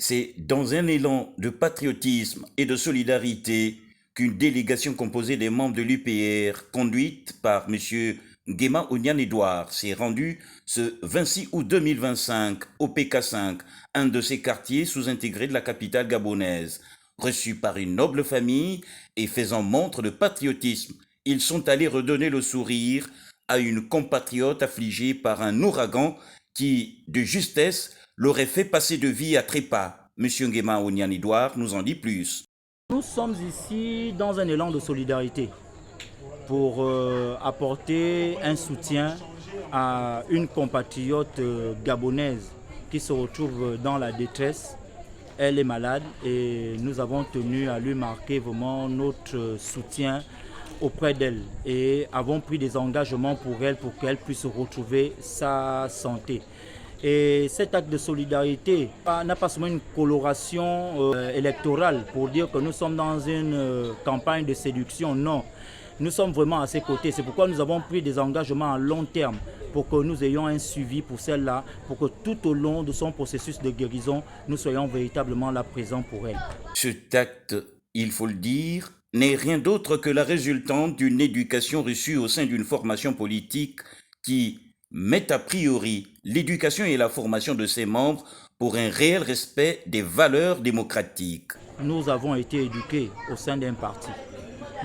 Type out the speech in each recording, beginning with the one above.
C'est dans un élan de patriotisme et de solidarité qu'une délégation composée des membres de l'UPR, conduite par M. Nguema Ounian-Édouard, s'est rendue ce 26 août 2025 au PK5, un de ces quartiers sous-intégrés de la capitale gabonaise. Reçus par une noble famille et faisant montre de patriotisme, ils sont allés redonner le sourire à une compatriote affligée par un ouragan qui, de justesse, l'aurait fait passer de vie à trépas. M. Nguema Ounian-Édouard nous en dit plus. Nous sommes ici dans un élan de solidarité pour apporter un soutien à une compatriote gabonaise qui se retrouve dans la détresse. Elle est malade et nous avons tenu à lui marquer vraiment notre soutien auprès d'elle et avons pris des engagements pour elle pour qu'elle puisse retrouver sa santé. Et cet acte de solidarité n'a pas seulement une coloration électorale pour dire que nous sommes dans une campagne de séduction, non. Nous sommes vraiment à ses côtés. C'est pourquoi nous avons pris des engagements à long terme pour que nous ayons un suivi pour celle-là, pour que tout au long de son processus de guérison, nous soyons véritablement là présents pour elle. Cet acte, il faut le dire, n'est rien d'autre que la résultante d'une éducation reçue au sein d'une formation politique qui met a priori l'éducation et la formation de ses membres pour un réel respect des valeurs démocratiques. Nous avons été éduqués au sein d'un parti.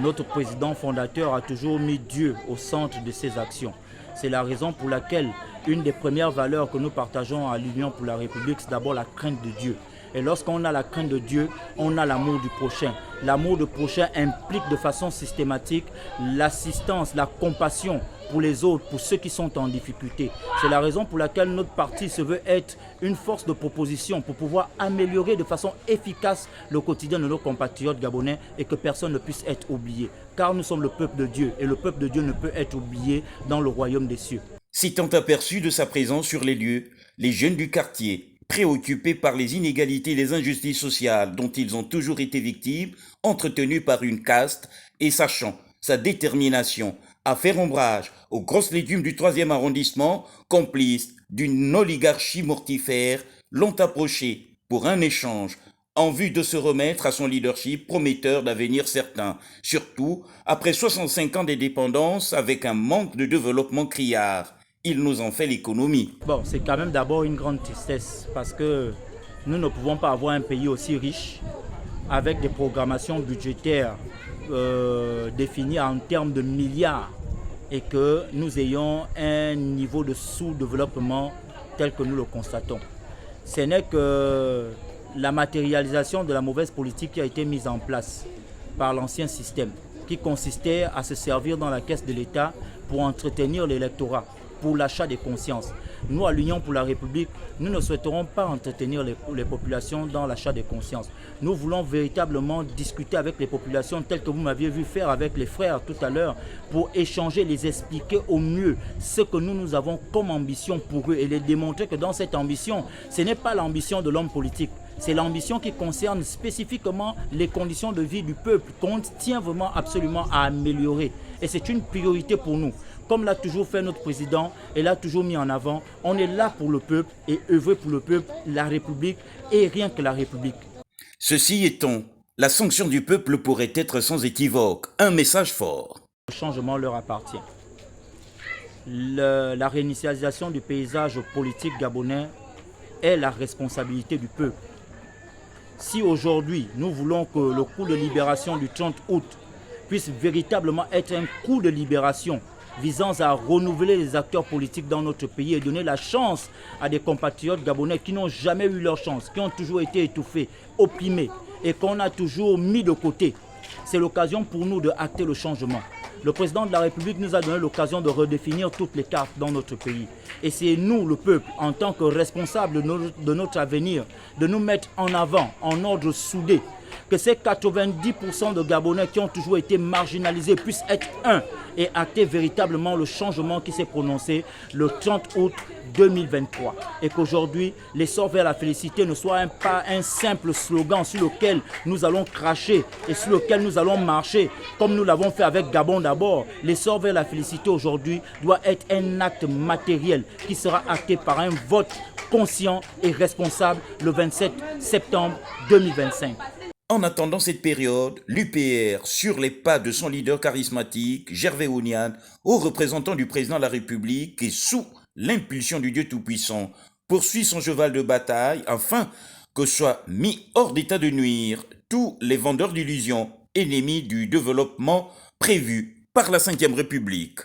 Notre président fondateur a toujours mis Dieu au centre de ses actions. C'est la raison pour laquelle une des premières valeurs que nous partageons à l'Union pour la République, c'est d'abord la crainte de Dieu. Et lorsqu'on a la crainte de Dieu, on a l'amour du prochain. L'amour du prochain implique de façon systématique l'assistance, la compassion pour les autres, pour ceux qui sont en difficulté. C'est la raison pour laquelle notre parti se veut être une force de proposition pour pouvoir améliorer de façon efficace le quotidien de nos compatriotes gabonais et que personne ne puisse être oublié. Car nous sommes le peuple de Dieu et le peuple de Dieu ne peut être oublié dans le royaume des cieux. S'étant aperçu de sa présence sur les lieux, les jeunes du quartier, préoccupés par les inégalités et les injustices sociales dont ils ont toujours été victimes, entretenus par une caste et sachant sa détermination à faire ombrage aux grosses légumes du 3e arrondissement, complices d'une oligarchie mortifère, l'ont approché pour un échange en vue de se remettre à son leadership prometteur d'avenir certain, surtout après 65 ans d'indépendance avec un manque de développement criard. Il nous en fait l'économie. Bon, c'est quand même d'abord une grande tristesse parce que nous ne pouvons pas avoir un pays aussi riche avec des programmations budgétaires définies en termes de milliards et que nous ayons un niveau de sous-développement tel que nous le constatons. Ce n'est que la matérialisation de la mauvaise politique qui a été mise en place par l'ancien système qui consistait à se servir dans la caisse de l'État pour entretenir l'électorat, pour l'achat des consciences. Nous, à l'Union pour la République, nous ne souhaiterons pas entretenir les populations dans l'achat des consciences. Nous voulons véritablement discuter avec les populations telles que vous m'aviez vu faire avec les frères tout à l'heure pour échanger, les expliquer au mieux ce que nous avons comme ambition pour eux et les démontrer que dans cette ambition, ce n'est pas l'ambition de l'homme politique. C'est l'ambition qui concerne spécifiquement les conditions de vie du peuple qu'on tient vraiment absolument à améliorer. Et c'est une priorité pour nous. Comme l'a toujours fait notre président et l'a toujours mis en avant, on est là pour le peuple et œuvrer pour le peuple, la République et rien que la République. Ceci étant, la sanction du peuple pourrait être sans équivoque, un message fort. Le changement leur appartient. La réinitialisation du paysage politique gabonais est la responsabilité du peuple. Si aujourd'hui nous voulons que le coup de libération du 30 août puisse véritablement être un coup de libération visant à renouveler les acteurs politiques dans notre pays et donner la chance à des compatriotes gabonais qui n'ont jamais eu leur chance, qui ont toujours été étouffés, opprimés et qu'on a toujours mis de côté. C'est l'occasion pour nous de acter le changement. Le président de la République nous a donné l'occasion de redéfinir toutes les cartes dans notre pays. Et c'est nous, le peuple, en tant que responsables de notre avenir, de nous mettre en avant, en ordre soudé, que ces 90% de Gabonais qui ont toujours été marginalisés puissent être un et acter véritablement le changement qui s'est prononcé le 30 août 2023. Et qu'aujourd'hui, l'essor vers la félicité ne soit pas un simple slogan sur lequel nous allons cracher et sur lequel nous allons marcher, comme nous l'avons fait avec Gabon d'abord. L'essor vers la félicité aujourd'hui doit être un acte matériel qui sera acté par un vote conscient et responsable le 27 septembre 2025. En attendant cette période, l'UPR, sur les pas de son leader charismatique, Gervais Ounian, haut représentant du président de la République et sous l'impulsion du Dieu Tout-Puissant, poursuit son cheval de bataille afin que soient mis hors d'état de nuire tous les vendeurs d'illusions, ennemis du développement prévu par la Ve République.